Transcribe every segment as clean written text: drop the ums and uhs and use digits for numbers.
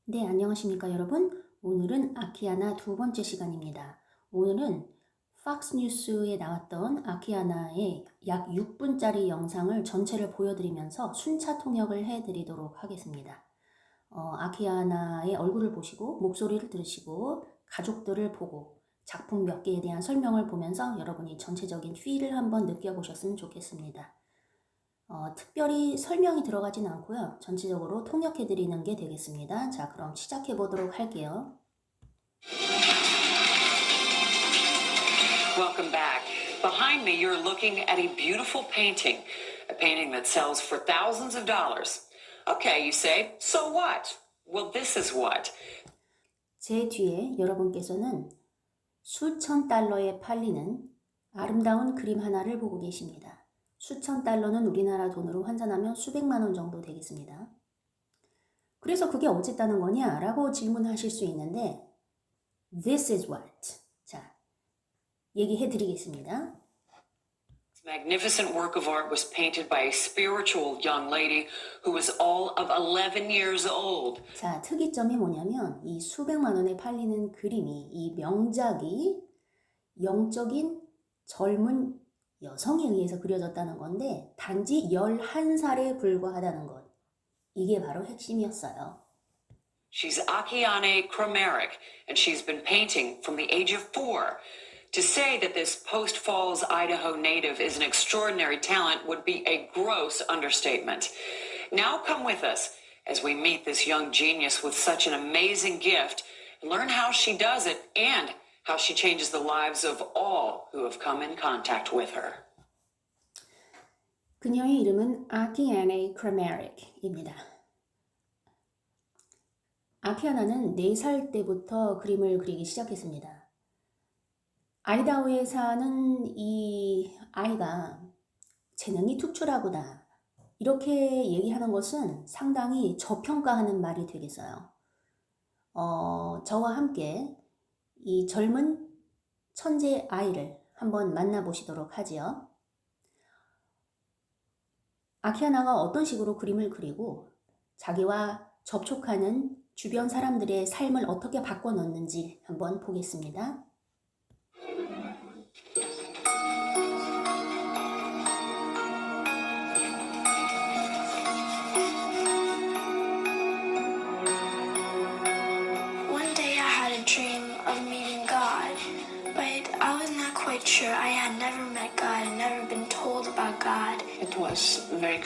네, 안녕하십니까 여러분. 오늘은 아키하나 두 번째 시간입니다. 오늘은 팍스 뉴스에 나왔던 아키하나의 약 6분짜리 영상을 전체를 보여드리면서 순차 통역을 해드리도록 하겠습니다. 아키하나의 얼굴을 보시고 목소리를 들으시고 가족들을 보고 작품 몇 개에 대한 설명을 보면서 여러분이 전체적인 feel을 한번 느껴보셨으면 좋겠습니다. 특별히 설명이 들어가진 않고요. 전체적으로 통역해드리는 게 되겠습니다. 자, 그럼 시작해 보도록 할게요. Welcome back. Behind me, you're looking at a beautiful painting, a painting that sells for thousands of dollars. Okay, you say, so what? Well, this is what. 제 뒤에 여러분께서는 수천 달러에 팔리는 아름다운 그림 하나를 보고 계십니다. 수천 달러는 우리나라 돈으로 환산하면 수백만 원 정도 되겠습니다. 그래서 그게 어쨌다는 거냐? 라고 질문하실 수 있는데 This is what. 자, 얘기해 드리겠습니다. This magnificent work of art was painted by a spiritual young lady who was all of 11 years old. 자, 특이점이 뭐냐면 이 수백만 원에 팔리는 그림이, 이 명작이 영적인 젊은 여성에 의해서 그려졌다는 건데 단지 11살에 불과하다는 것. 이게 바로 핵심이었어요. She's Akiane Kramaric, and she's been painting from the age of 4. To say that this Post Falls, Idaho native is an extraordinary talent would be a gross understatement. Now come with us as we meet this young genius with such an amazing gift and learn how she does it and how she changes the lives of all who have come in contact with her. 그녀의 이름은 아키아네 크라메릭입니다. 아키아나는 4살 때부터 그림을 그리기 시작했습니다. 아이다호에 사는 이 아이가 재능이 특출하구나 이렇게 얘기하는 것은 상당히 저평가하는 말이 되겠어요. 저와 함께 이 젊은 천재 아이를 한번 만나보시도록 하지요. 아키아나가 어떤 식으로 그림을 그리고 자기와 접촉하는 주변 사람들의 삶을 어떻게 바꿔놓는지 한번 보겠습니다. Sure, I had never met God and never been told about God. It was very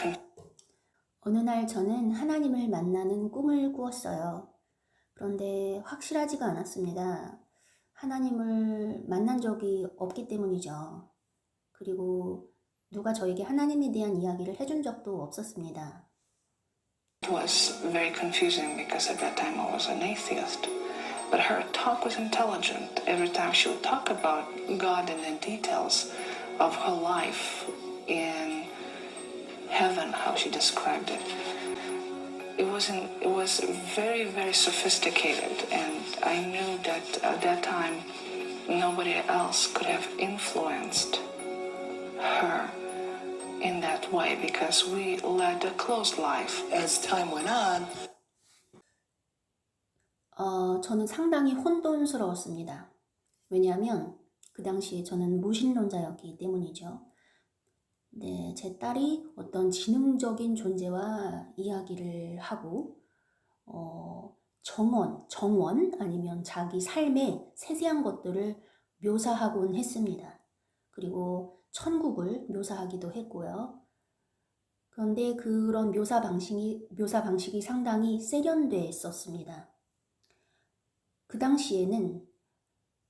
어느 날 저는 하나님을 만나는 꿈을 꾸었어요. 그런데 확실하지가 않았습니다. 하나님을 만난 적이 없기 때문이죠. 그리고 누가 저에게 하나님에 대한 이야기를 해준 적도 없었습니다. It was very confusing because at that time I was an atheist. But her talk was intelligent. Every time she would talk about God and the details of her life in heaven, how she described it. It was very, very sophisticated, and I knew that at that time nobody else could have influenced her in that way because we led a closed life. As time went on, 저는 상당히 혼돈스러웠습니다. 왜냐하면 그 당시에 저는 무신론자였기 때문이죠. 네, 제 딸이 어떤 지능적인 존재와 이야기를 하고 정원 아니면 자기 삶의 세세한 것들을 묘사하곤 했습니다. 그리고 천국을 묘사하기도 했고요. 그런데 그런 묘사 방식이 상당히 세련됐었습니다. 그 당시에는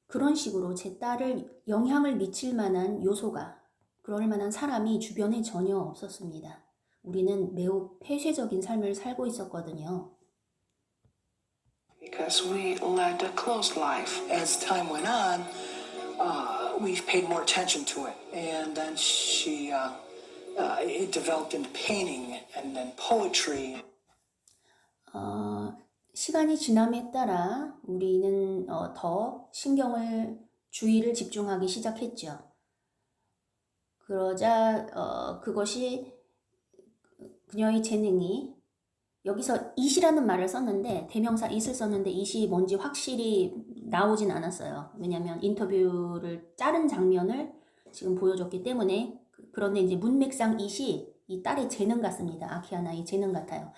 그런 식으로 제 딸을 영향을 미칠 만한 요소가, 그럴 만한 사람이 주변에 전혀 없었습니다. 우리는 매우 폐쇄적인 삶을 살고 있었거든요. Because we led a closed life. as time went on, we paid more attention to it, and then it developed into painting and then poetry. 시간이 지남에 따라 우리는 더 주의를 집중하기 시작했죠. 그러자 그것이 그녀의 재능이 여기서 it이라는 말을 썼는데 대명사 it을 썼는데 it이 뭔지 확실히 나오진 않았어요. 왜냐하면 인터뷰를 자른 장면을 지금 보여줬기 때문에 그런데 이제 문맥상 it이 이 딸의 재능 같습니다. 아키아나의 재능 같아요.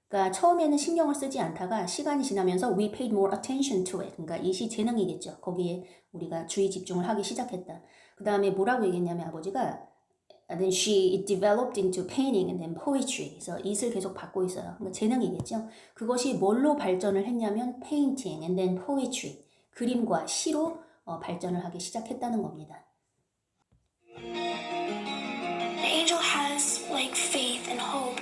그러니까 처음에는 신경을 쓰지 않다가 시간이 지나면서 we paid more attention to it. 그러니까 it이 재능이겠죠. 거기에 우리가 주의 집중을 하기 시작했다. 그 다음에 뭐라고 얘기했냐면 아버지가 then she developed into painting and then poetry. 그래서 it을 계속 받고 있어요. 그러니까 재능이겠죠. 그것이 뭘로 발전을 했냐면 painting and then poetry. 그림과 시로 발전을 하기 시작했다는 겁니다. The angel has like faith and hope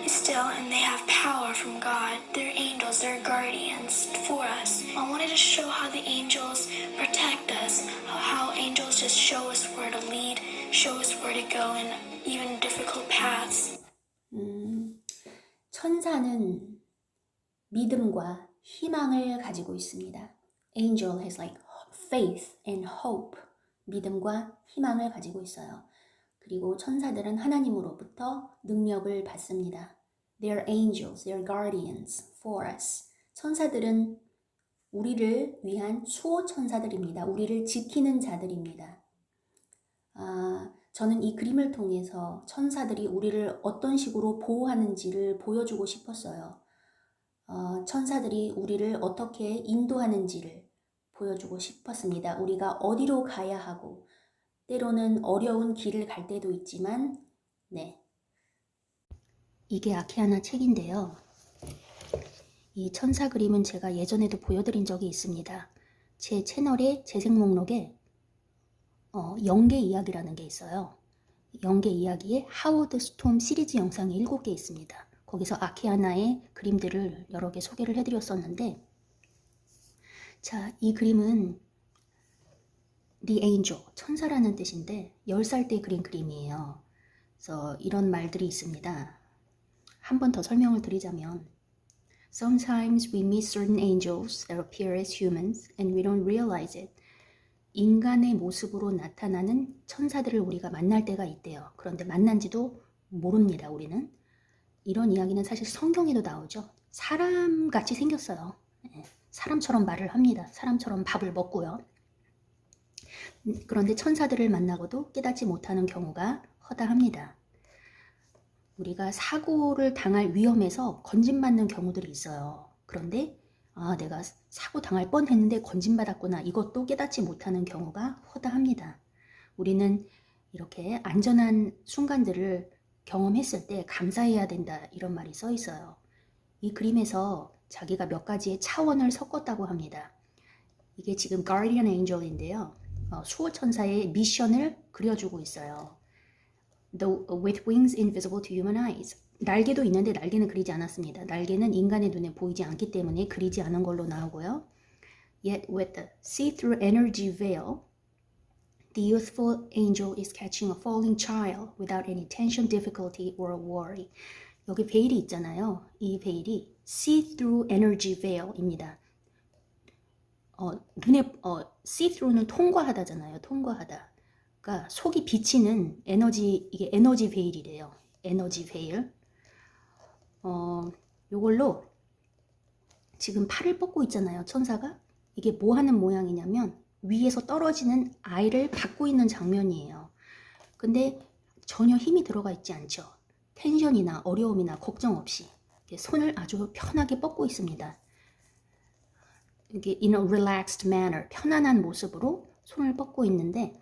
still, and they have power from God. They're angels, they're guardians for us. I wanted to show how the angels protect us, how angels just show us where to lead, show us where to go in even difficult paths. 천사는 믿음과 희망을 가지고 있습니다. Angel has like faith and hope. 믿음과 희망을 가지고 있어요. 그리고 천사들은 하나님으로부터 능력을 받습니다. They're angels, they're guardians for us. 천사들은 우리를 위한 수호 천사들입니다. 우리를 지키는 자들입니다. 저는 이 그림을 통해서 천사들이 우리를 어떤 식으로 보호하는지를 보여주고 싶었어요. 천사들이 우리를 어떻게 인도하는지를 보여주고 싶었습니다. 우리가 어디로 가야 하고 때로는 어려운 길을 갈 때도 있지만 네, 이게 아키아나 책인데요. 이 천사 그림은 제가 예전에도 보여드린 적이 있습니다. 제 채널의 재생 목록에 영계 이야기라는 게 있어요. 영계 이야기에 하워드 스톰 시리즈 영상이 7개 있습니다. 거기서 아키아나의 그림들을 여러 개 소개를 해드렸었는데 자, 이 그림은 The Angel, 천사라는 뜻인데 10살 때 그린 그림이에요. 그래서 이런 말들이 있습니다. 한 번 더 설명을 드리자면 Sometimes we meet certain angels that appear as humans and we don't realize it. 인간의 모습으로 나타나는 천사들을 우리가 만날 때가 있대요. 그런데 만난지도 모릅니다, 우리는. 이런 이야기는 사실 성경에도 나오죠. 사람같이 생겼어요. 사람처럼 말을 합니다. 사람처럼 밥을 먹고요. 그런데 천사들을 만나고도 깨닫지 못하는 경우가 허다합니다. 우리가 사고를 당할 위험에서 건진받는 경우들이 있어요. 그런데 내가 사고 당할 뻔했는데 건진받았구나. 이것도 깨닫지 못하는 경우가 허다합니다. 우리는 이렇게 안전한 순간들을 경험했을 때 감사해야 된다. 이런 말이 써 있어요. 이 그림에서 자기가 몇 가지의 차원을 섞었다고 합니다. 이게 지금 Guardian Angel인데요. 수호천사의 미션을 그려주고 있어요. With wings invisible to human eyes. 날개도 있는데 날개는 그리지 않았습니다. 날개는 인간의 눈에 보이지 않기 때문에 그리지 않은 걸로 나오고요. Yet with the see-through energy veil, the youthful angel is catching a falling child without any tension, difficulty, or worry. 여기 베일이 있잖아요. 이 베일이 see-through energy veil입니다. 눈에 see-through는 통과하다잖아요. 통과하다. 그러니까 속이 비치는 에너지, 이게 에너지 베일이래요. 에너지 베일. 요걸로 지금 팔을 뻗고 있잖아요. 천사가. 이게 뭐 하는 모양이냐면 위에서 떨어지는 아이를 받고 있는 장면이에요. 근데 전혀 힘이 들어가 있지 않죠. 텐션이나 어려움이나 걱정 없이 손을 아주 편하게 뻗고 있습니다. 이게 in a relaxed manner, 편안한 모습으로 손을 뻗고 있는데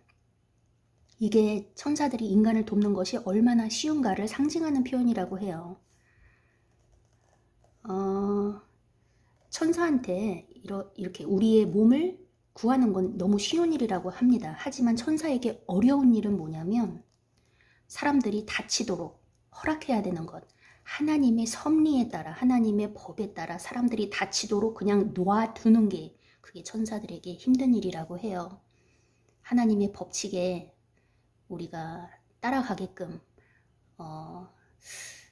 이게 천사들이 인간을 돕는 것이 얼마나 쉬운가를 상징하는 표현이라고 해요. 천사한테 이렇게 우리의 몸을 구하는 건 너무 쉬운 일이라고 합니다. 하지만 천사에게 어려운 일은 뭐냐면 사람들이 다치도록 허락해야 되는 것. 하나님의 섭리에 따라, 하나님의 법에 따라 사람들이 다치도록 그냥 놔두는 게 그게 천사들에게 힘든 일이라고 해요. 하나님의 법칙에 우리가 따라가게끔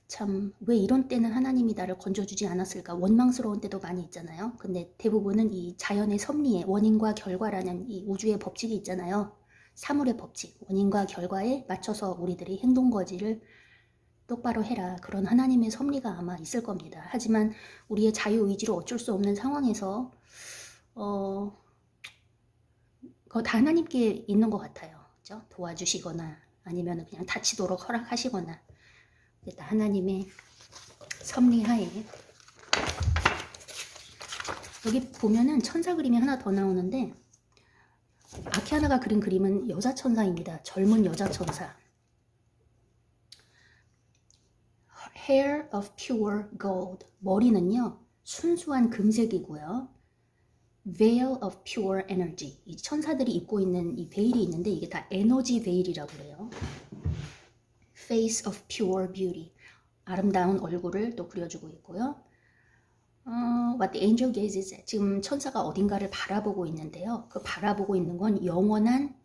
참 왜 이런 때는 하나님이 나를 건져주지 않았을까 원망스러운 때도 많이 있잖아요. 근데 대부분은 이 자연의 섭리에 원인과 결과라는 이 우주의 법칙이 있잖아요. 사물의 법칙, 원인과 결과에 맞춰서 우리들이 행동거지를 똑바로 해라. 그런 하나님의 섭리가 아마 있을 겁니다. 하지만 우리의 자유의지로 어쩔 수 없는 상황에서 그거 다 하나님께 있는 것 같아요. 그죠? 도와주시거나 아니면 그냥 다치도록 허락하시거나 일단 하나님의 섭리하에. 여기 보면은 천사 그림이 하나 더 나오는데 아키아나가 그린 그림은 여자 천사입니다. 젊은 여자 천사. Hair of pure gold. 머리는요 순수한 금색이고요. Veil of pure energy. 이 천사들이 입고 있는 이 베일이 있는데 이게 다 에너지 베일이라고 그래요. Face of pure beauty. 아름다운 얼굴을 또 그려주고 있고요. What the angel gazes at. 지금 천사가 어딘가를 바라보고 있는데요. 그 바라보고 있는 건 영원한,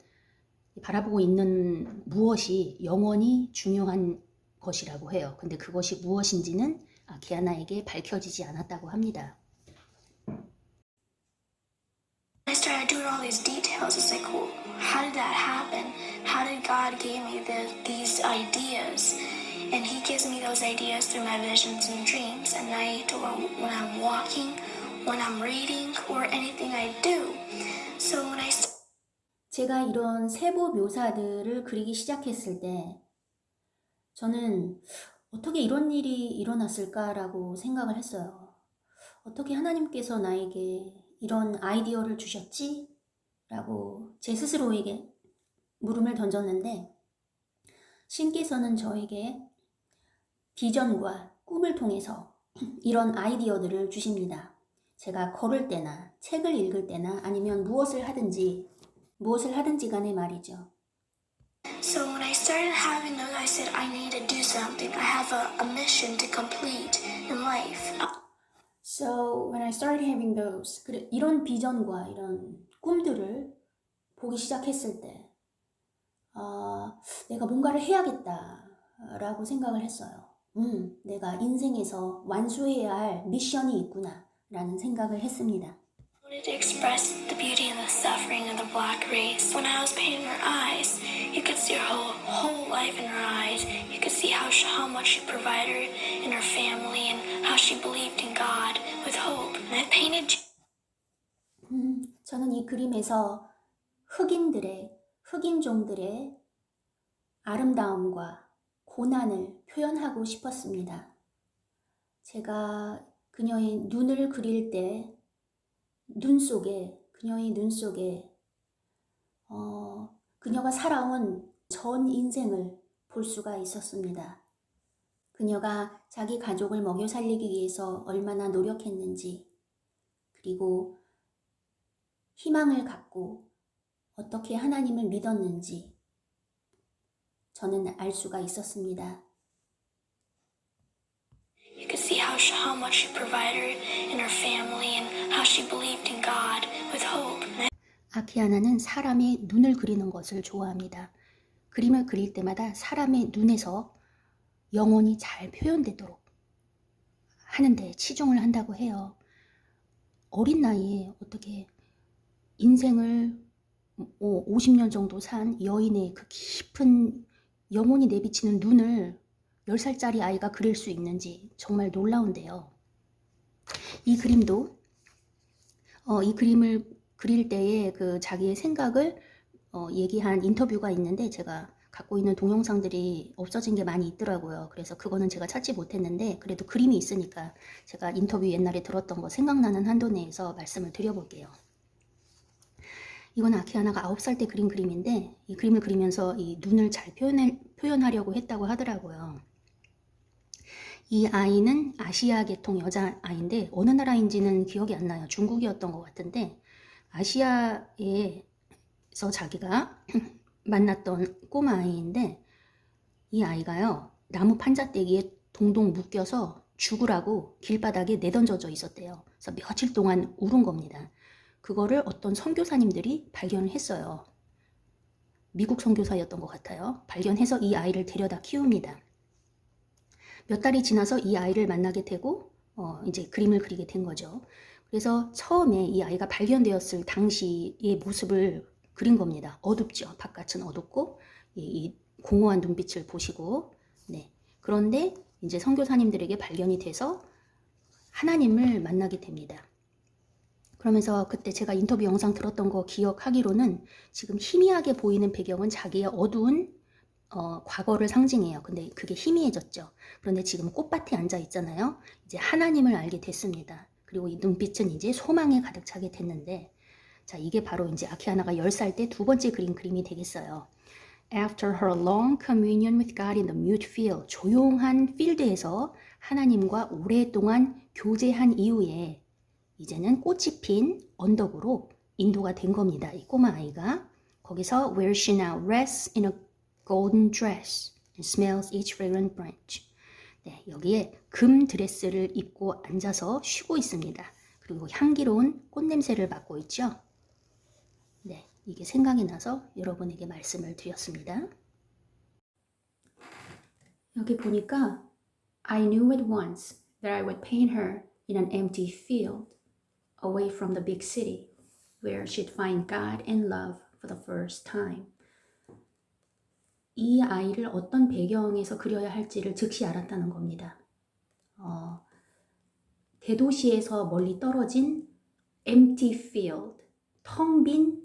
바라보고 있는 무엇이 영원히 중요한 것이라고 해요. 근데 그것이 무엇인지는 아키아나에게 밝혀지지 않았다고 합니다. I started doing all these details. It's like, well, how did that happen? How did God give me these ideas? And He gives me those ideas through my visions and dreams at night, or when I'm walking, when I'm reading, or anything I do. So when I 제가 이런 세부 묘사들을 그리기 시작했을 때 저는 어떻게 이런 일이 일어났을까라고 생각을 했어요. 어떻게 하나님께서 나에게 이런 아이디어를 주셨지? 라고 제 스스로에게 물음을 던졌는데 신께서는 저에게 비전과 꿈을 통해서 이런 아이디어들을 주십니다. 제가 걸을 때나 책을 읽을 때나 아니면 무엇을 하든지 간에 말이죠. So when I started having those, I said, I need to do something. I have a mission to complete in life. So when I started having those, 이런 비전과 이런 꿈들을 보기 시작했을 때 내가 뭔가를 해야겠다라고 생각을 했어요. 내가 인생에서 완수해야 할 미션이 있구나 라는 생각을 했습니다. I wanted to express the beauty and the suffering of the black race. When I was painting her eyes, you could see her whole life in her eyes. You could see how much she provided in her family and how she believed in God with hope. And I painted 저는 이 그림에서 흑인종들의 아름다움과 고난을 표현하고 싶었습니다. 제가 그녀의 눈을 그릴 때 그녀의 눈 속에 그녀가 살아온 전 인생을 볼 수가 있었습니다. 그녀가 자기 가족을 먹여 살리기 위해서 얼마나 노력했는지, 그리고 희망을 갖고 어떻게 하나님을 믿었는지 저는 알 수가 있었습니다. You could see how much she provided in her family and how she believed in God with hope. 아키아나는 사람의 눈을 그리는 것을 좋아합니다. 그림을 그릴 때마다 사람의 눈에서 영혼이 잘 표현되도록 하는데 치중을 한다고 해요. 어린 나이에 어떻게 인생을 50년 정도 산 여인의 그 깊은 영혼이 내비치는 눈을 10살짜리 아이가 그릴 수 있는지 정말 놀라운데요. 이 그림도 이 그림을 그릴 때의 그 자기의 생각을 얘기한 인터뷰가 있는데 제가 갖고 있는 동영상들이 없어진 게 많이 있더라고요. 그래서 그거는 제가 찾지 못했는데 그래도 그림이 있으니까 제가 인터뷰 옛날에 들었던 거 생각나는 한도 내에서 말씀을 드려볼게요. 이건 아키아나가 9살 때 그린 그림인데 이 그림을 그리면서 이 눈을 잘 표현하려고 했다고 하더라고요. 이 아이는 아시아 계통 여자아이인데 어느 나라인지는 기억이 안 나요. 중국이었던 것 같은데 아시아에서 자기가 만났던 꼬마 아이인데 이 아이가요 나무 판자떼기에 동동 묶여서 죽으라고 길바닥에 내던져져 있었대요. 그래서 며칠 동안 울은 겁니다. 그거를 어떤 선교사님들이 발견을 했어요. 미국 선교사였던 것 같아요. 발견해서 이 아이를 데려다 키웁니다. 몇 달이 지나서 이 아이를 만나게 되고 이제 그림을 그리게 된 거죠. 그래서 처음에 이 아이가 발견되었을 당시의 모습을 그린 겁니다. 어둡죠. 바깥은 어둡고 이 공허한 눈빛을 보시고 네 그런데 이제 선교사님들에게 발견이 돼서 하나님을 만나게 됩니다. 그러면서 그때 제가 인터뷰 영상 들었던 거 기억하기로는 지금 희미하게 보이는 배경은 자기의 어두운 과거를 상징해요. 근데 그게 희미해졌죠. 그런데 지금 꽃밭에 앉아 있잖아요. 이제 하나님을 알게 됐습니다. 그리고 이 눈빛은 이제 소망에 가득 차게 됐는데, 자, 이게 바로 이제 아키아나가 10살 때 두 번째 그림이 되겠어요. After her long communion with God in the mute field, 조용한 필드에서 하나님과 오랫동안 교제한 이후에 이제는 꽃이 핀 언덕으로 인도가 된 겁니다. 이 꼬마 아이가. 거기서 where she now rests in a golden dress and smells each fragrant branch. 네, 여기에 금 드레스를 입고 앉아서 쉬고 있습니다. 그리고 향기로운 꽃냄새를 맡고 있죠. 네, 이게 생각이 나서 여러분에게 말씀을 드렸습니다. 여기 보니까 I knew at once that I would paint her in an empty field away from the big city where she'd find God and love for the first time. 이 아이를 어떤 배경에서 그려야 할지를 즉시 알았다는 겁니다. 대도시에서 멀리 떨어진 empty field, 텅 빈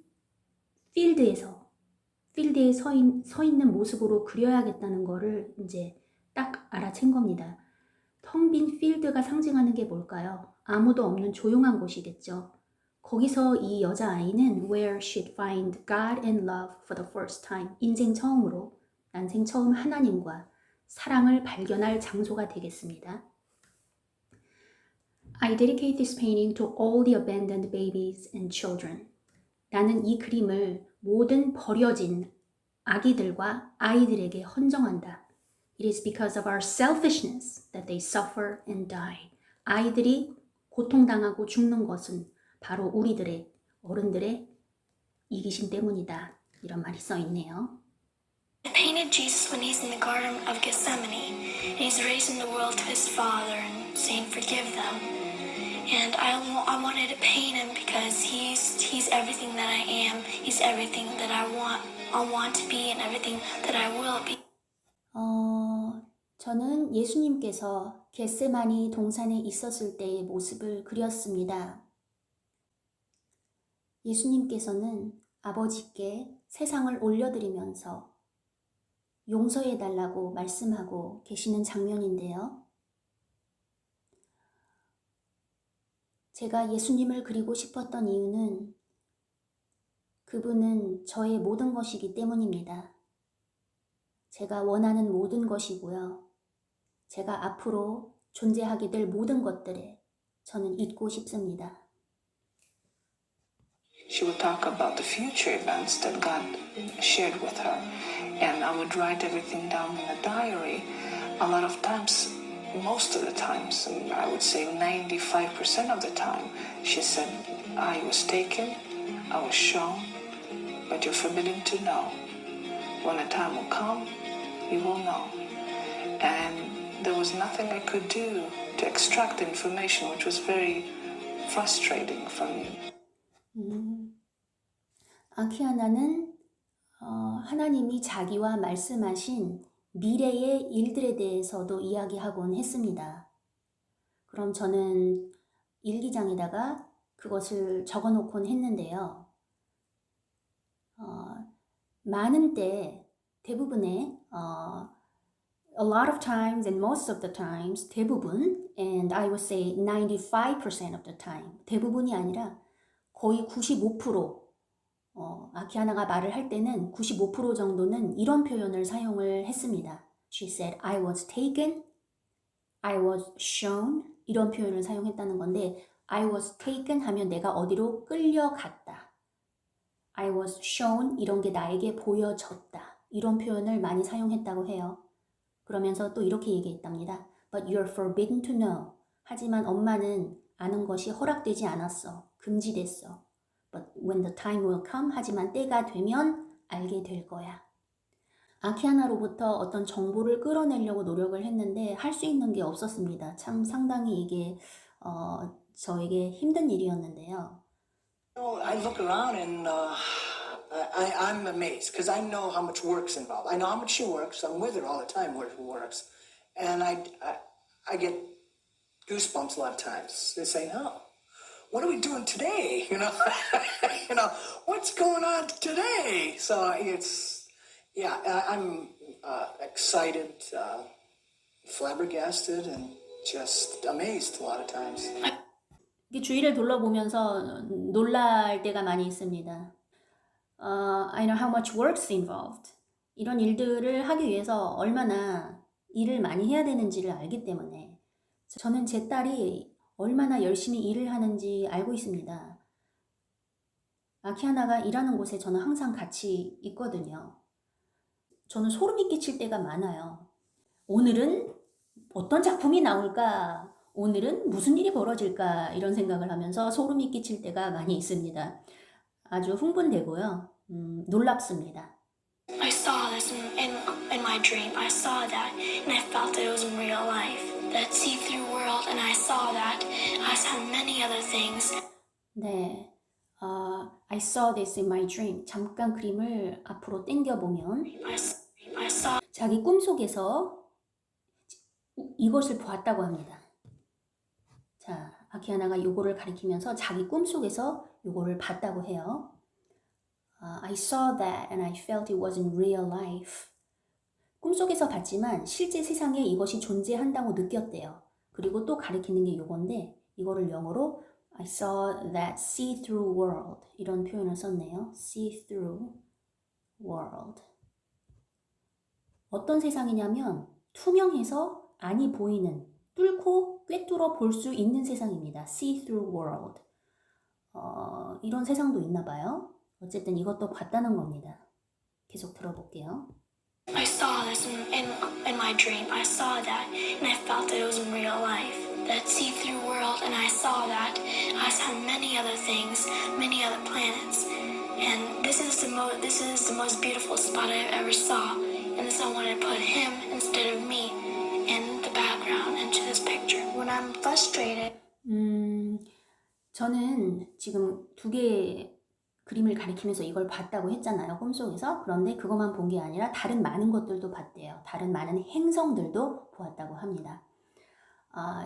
필드에 서 있는 모습으로 그려야겠다는 거를 이제 딱 알아챈 겁니다. 텅 빈 필드가 상징하는 게 뭘까요? 아무도 없는 조용한 곳이겠죠. 거기서 이 여자아이는 where she'd find God and love for the first time, 인생 처음으로, 난생 처음 하나님과 사랑을 발견할 장소가 되겠습니다. I dedicate this painting to all the abandoned babies and children. 나는 이 그림을 모든 버려진 아기들과 아이들에게 헌정한다. It is because of our selfishness that they suffer and die. 아이들이 고통당하고 죽는 것은 바로 우리들의, 어른들의 이기심 때문이다. 이런 말이 써 있네요. I painted Jesus when he's in the Garden of Gethsemane, and he's raising the world to his Father and saying, "Forgive them." And I wanted to paint him because he's everything that I am. He's everything that I want to be, and everything that I will be. 저는 예수님께서 겟세마니 동산에 있었을 때의 모습을 그렸습니다. 예수님께서는 아버지께 세상을 올려드리면서 용서해달라고 말씀하고 계시는 장면인데요. 제가 예수님을 그리고 싶었던 이유는 그분은 저의 모든 것이기 때문입니다. 제가 원하는 모든 것이고요. 제가 앞으로 존재하게 될 모든 것들에 저는 있고 싶습니다. She would talk about the future events that God shared with her, and I would write everything down in a diary. A lot of times, most of the times, I would say 95% of the time, she said, I was taken, I was shown, but you're forbidden to know. When the time will come, you will know. And there was nothing I could do to extract the information, which was very frustrating for me. 아키아나는 하나님이 자기와 말씀하신 미래의 일들에 대해서도 이야기하곤 했습니다. 그럼 저는 일기장에다가 그것을 적어놓곤 했는데요. 많은 때 대부분의 a lot of times and most of the times 대부분 and I would say 95% of the time 대부분이 아니라 거의 95% 아키아나가 말을 할 때는 95% 정도는 이런 표현을 사용을 했습니다. She said, I was taken, I was shown 이런 표현을 사용했다는 건데 I was taken 하면 내가 어디로 끌려갔다. I was shown 이런 게 나에게 보여졌다. 이런 표현을 많이 사용했다고 해요. 그러면서 또 이렇게 얘기했답니다. But you're forbidden to know. 하지만 엄마는 아는 것이 허락되지 않았어. 금지됐어. But when the time will come, 하지만 때가 되면 알게 될 거야. 아키아나로부터 어떤 정보를 끌어내려고 노력을 했는데 할 수 있는 게 없었습니다. 참 상당히 이게 저에게 힘든 일이었는데요. I look around and I'm amazed because I know how much work's involved. I know how much she works. I'm with her all the time where she works. And I get goosebumps a lot of times. They say, "No, what are we doing today?" You know, you know, what's going on today? So it's, yeah, I'm excited, flabbergasted, and just amazed a lot of times. 이게 주위를 둘러보면서 놀랄 때가 많이 있습니다. I know how much work's involved. 이런 일들을 하기 위해서 얼마나 일을 많이 해야 되는지를 알기 때문에 저는 제 딸이 얼마나 열심히 일을 하는지 알고 있습니다. 아키아나가 일하는 곳에 저는 항상 같이 있거든요. 저는 소름이 끼칠 때가 많아요. 오늘은 어떤 작품이 나올까? 오늘은 무슨 일이 벌어질까? 이런 생각을 하면서 소름이 끼칠 때가 많이 있습니다. 아주 흥분되고요. 놀랍습니다. I saw this in my dream. I saw that, and I felt that it was in real life. That see-through world, and I saw that. I saw many other things. 네, I saw this in my dream. 잠깐 그림을 앞으로 당겨보면 I saw 자기 꿈속에서 이것을 보았다고 합니다. 자, 아키아나가 요거를 가리키면서 자기 꿈속에서 요거를 봤다고 해요. I saw that and I felt it was in real life. 꿈속에서 봤지만 실제 세상에 이것이 존재한다고 느꼈대요. 그리고 또 가리키는 게 요건데 이거를 영어로 I saw that see-through world 이런 표현을 썼네요. see-through world. 어떤 세상이냐면 투명해서 안이 보이는 뚫고 꿰뚫어 볼 수 있는 세상입니다. see-through world. 이런 세상도 있나 봐요. 어쨌든 이것도 봤다는 겁니다. 계속 들어볼게요. I saw this in my dream. I saw that, and I felt that it was in real life. That see-through world, and I saw that. I saw many other things, many other planets, and this is the most beautiful spot I've ever saw. And so I wanted to put him instead of me in the background into this picture. When I'm frustrated. 저는 지금 두 개의 그림을 가리키면서 이걸 봤다고 했잖아요. 꿈속에서. 그런데 그것만 본 게 아니라 다른 많은 것들도 봤대요. 다른 많은 행성들도 보았다고 합니다.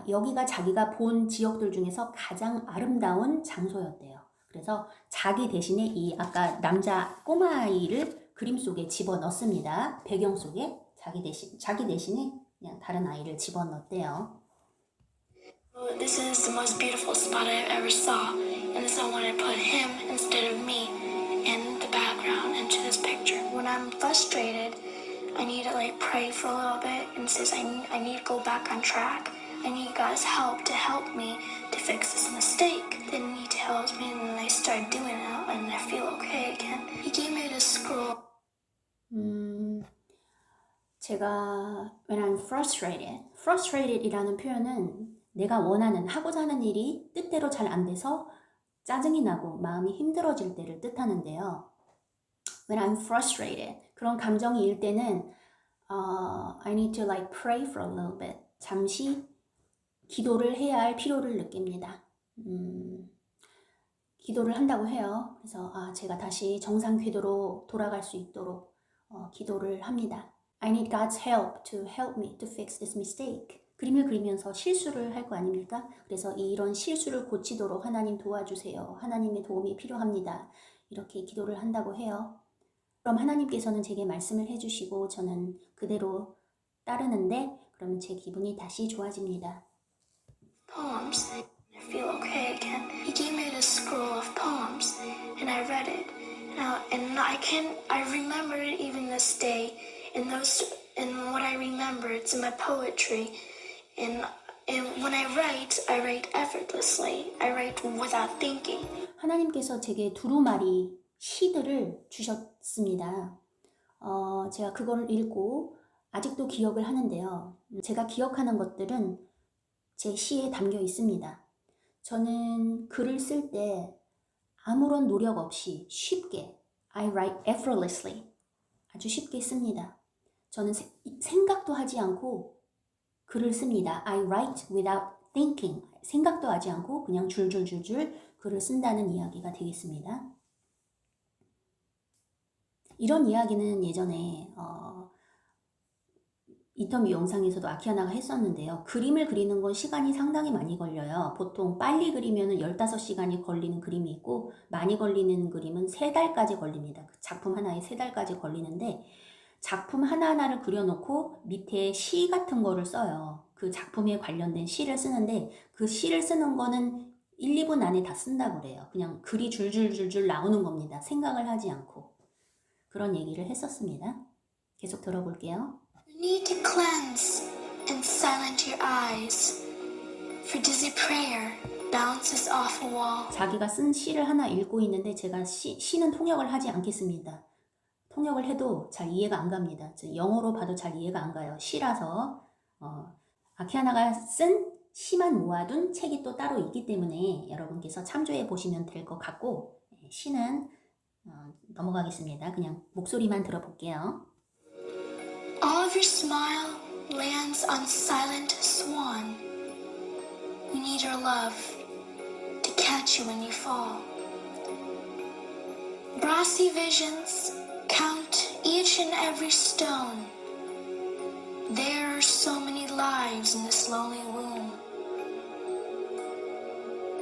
여기가 자기가 본 지역들 중에서 가장 아름다운 장소였대요. 그래서 자기 대신에 이 아까 남자 꼬마아이를 그림 속에 집어넣습니다. 배경 속에 자기 대신에 그냥 다른 아이를 집어넣었대요. This is the most beautiful spot I've ever saw, and so I wanted to put him instead of me in the background into this picture. When I'm frustrated, I need to pray for a little bit and says I need to go back on track. I need God's help to help me to fix this mistake. Then He tells me, and then I start doing it, and I feel okay again. He gave me this scroll. 제가 when I'm frustrated이라는 표현은 내가 원하는 하고자 하는 일이 뜻대로 잘 안 돼서 짜증이 나고 마음이 힘들어질 때를 뜻하는데요. When I'm frustrated, 그런 감정이 일 때는 I need to pray for a little bit. 잠시 기도를 해야 할 필요를 느낍니다. 기도를 한다고 해요. 그래서 제가 다시 정상 궤도로 돌아갈 수 있도록 기도를 합니다. I need God's help to help me to fix this mistake. 그림을 그리면서 실수를 할 거 아닙니까? 그래서 이런 실수를 고치도록 하나님 도와주세요. 하나님의 도움이 필요합니다. 이렇게 기도를 한다고 해요. 그럼 하나님께서는 제게 말씀을 해주시고 저는 그대로 따르는데 그러면 제 기분이 다시 좋아집니다. Poems. I feel okay again. He gave me this scroll of poems, and I read it. And I remember it even this day. And what I remember, it's in my poetry. And when I write effortlessly. I write without thinking. 하나님께서 제게 두루마리 시들을 주셨습니다. 제가 그걸 읽고 아직도 기억을 하는데요. 제가 기억하는 것들은 제 시에 담겨 있습니다. 저는 글을 쓸 때 아무런 노력 없이 쉽게 I write effortlessly 아주 쉽게 씁니다. 저는 생각도 하지 않고 글을 씁니다. I write without thinking. 생각도 하지 않고 그냥 줄줄줄줄 글을 쓴다는 이야기가 되겠습니다. 이런 이야기는 예전에 인터뷰 영상에서도 아키아나가 했었는데요. 그림을 그리는 건 시간이 상당히 많이 걸려요. 보통 빨리 그리면 15시간이 걸리는 그림이 있고 많이 걸리는 그림은 3달까지 걸립니다. 그 작품 하나에 3달까지 걸리는데 작품 하나하나를 그려놓고 밑에 시 같은 거를 써요. 그 작품에 관련된 시를 쓰는데 그 시를 쓰는 거는 1, 2분 안에 다 쓴다고 그래요. 그냥 글이 줄줄줄줄 나오는 겁니다. 생각을 하지 않고. 그런 얘기를 했었습니다. 계속 들어볼게요. You need to cleanse and silence your eyes, for dizzy prayer bounces off a wall. 자기가 쓴 시를 하나 읽고 있는데 제가 시는 통역을 하지 않겠습니다. 통역을 해도 잘 이해가 안 갑니다. 영어로 봐도 잘 이해가 안 가요. 시라서 아키아나가 쓴 시만 모아둔 책이 또 따로 있기 때문에 여러분께서 참조해 보시면 될 것 같고 시는 넘어가겠습니다. 그냥 목소리만 들어볼게요. All of your smile lands on silent swan. We need your love to catch you when you fall. Brassy visions count each and every stone. There are so many lives in this lonely womb.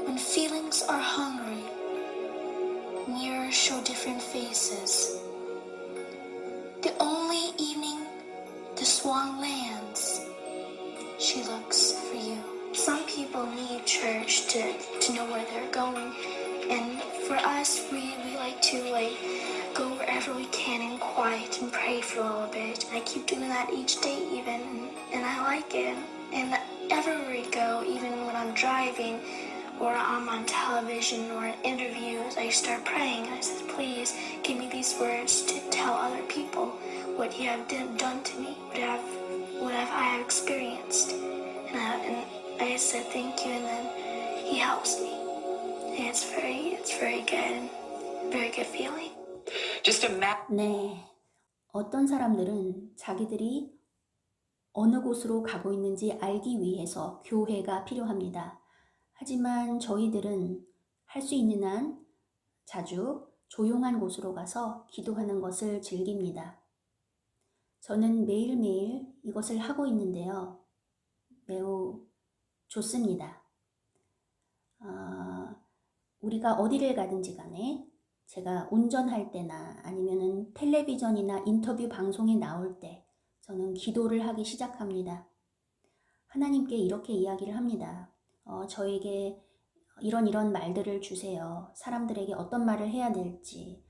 When feelings are hungry, mirrors show different faces. The only evening the swan lands, she looks for you. Some people need church to know where they're going. And for us, we like to go wherever we can in quiet and pray for a little bit. I keep doing that each day even, and I like it. And everywhere we go, even when I'm driving or I'm on television or in interviews, I start praying. I said, please give me these words to tell other people what you have done to me, what I have experienced. And I said thank you, and then he helps me. And it's very good, very good feeling. Just imagine. 네, 어떤 사람들은 자기들이 어느 곳으로 가고 있는지 알기 위해서 교회가 필요합니다. 하지만 저희들은 할 수 있는 한 자주 조용한 곳으로 가서 기도하는 것을 즐깁니다. 저는 매일매일 이것을 하고 있는데요. 매우 좋습니다. 우리가 어디를 가든지 간에 제가 운전할 때나 아니면은 텔레비전이나 인터뷰 방송에 나올 때 저는 기도를 하기 시작합니다. 하나님께 이렇게 이야기를 합니다. 저에게 이런 말들을 주세요. 사람들에게 어떤 말을 해야 될지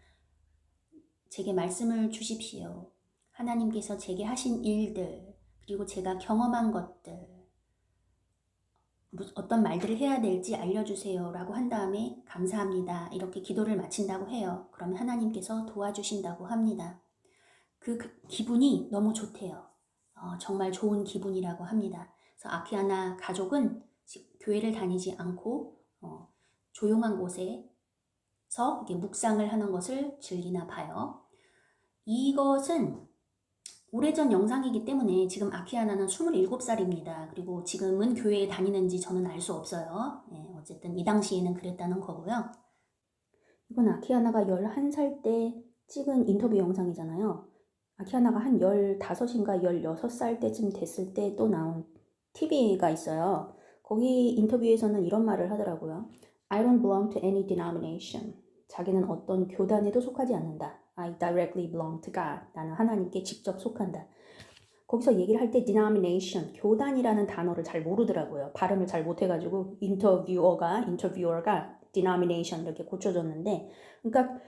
제게 말씀을 주십시오. 하나님께서 제게 하신 일들, 그리고 제가 경험한 것들, 어떤 말들을 해야 될지 알려주세요 라고 한 다음에 감사합니다 이렇게 기도를 마친다고 해요. 그러면 하나님께서 도와주신다고 합니다. 그 기분이 너무 좋대요. 정말 좋은 기분이라고 합니다. 그래서 아키아나 가족은 교회를 다니지 않고 조용한 곳에서 이렇게 묵상을 하는 것을 즐기나 봐요. 이것은 오래전 영상이기 때문에 지금 아키아나는 27살입니다. 그리고 지금은 교회에 다니는지 저는 알 수 없어요. 네, 어쨌든 이 당시에는 그랬다는 거고요. 이건 아키아나가 11살 때 찍은 인터뷰 영상이잖아요. 아키아나가 한 15인가 16살 때쯤 됐을 때 또 나온 TV가 있어요. 거기 인터뷰에서는 이런 말을 하더라고요. I don't belong to any denomination. 자기는 어떤 교단에도 속하지 않는다. I directly belong to God. 나는 하나님께 직접 속한다. 거기서 얘기를 할 때 denomination, 교단이라는 단어를 잘 모르더라고요. 발음을 잘 못해가지고 인터뷰어가 denomination 이렇게 고쳐줬는데, 그러니까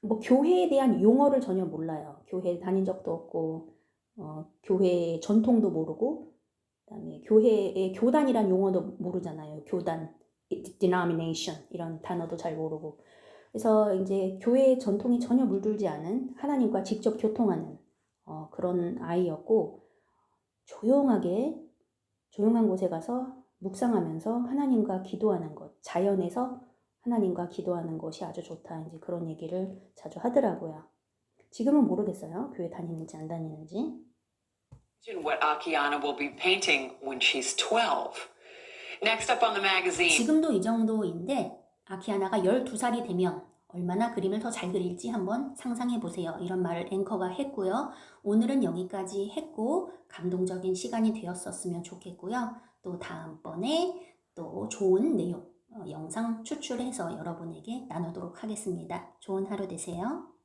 뭐 교회에 대한 용어를 전혀 몰라요. 교회에 다닌 적도 없고, 교회의 전통도 모르고, 그다음에 교회의 교단이란 용어도 모르잖아요. 교단, denomination 이런 단어도 잘 모르고. 그래서 이제 교회의 전통이 전혀 물들지 않은 하나님과 직접 교통하는 그런 아이였고, 조용한 곳에 가서 묵상하면서 하나님과 기도하는 것, 자연에서 하나님과 기도하는 것이 아주 좋다. 이제 그런 얘기를 자주 하더라고요. 지금은 모르겠어요. 교회 다니는지 안 다니는지. Imagine what Akiana will be painting when she's 12. Next up on the magazine. 지금도 이 정도인데 아키아나가 12살이 되면 얼마나 그림을 더 잘 그릴지 한번 상상해 보세요. 이런 말을 앵커가 했고요. 오늘은 여기까지 했고 감동적인 시간이 되었었으면 좋겠고요. 또 다음번에 또 좋은 내용, 영상 추출해서 여러분에게 나누도록 하겠습니다. 좋은 하루 되세요.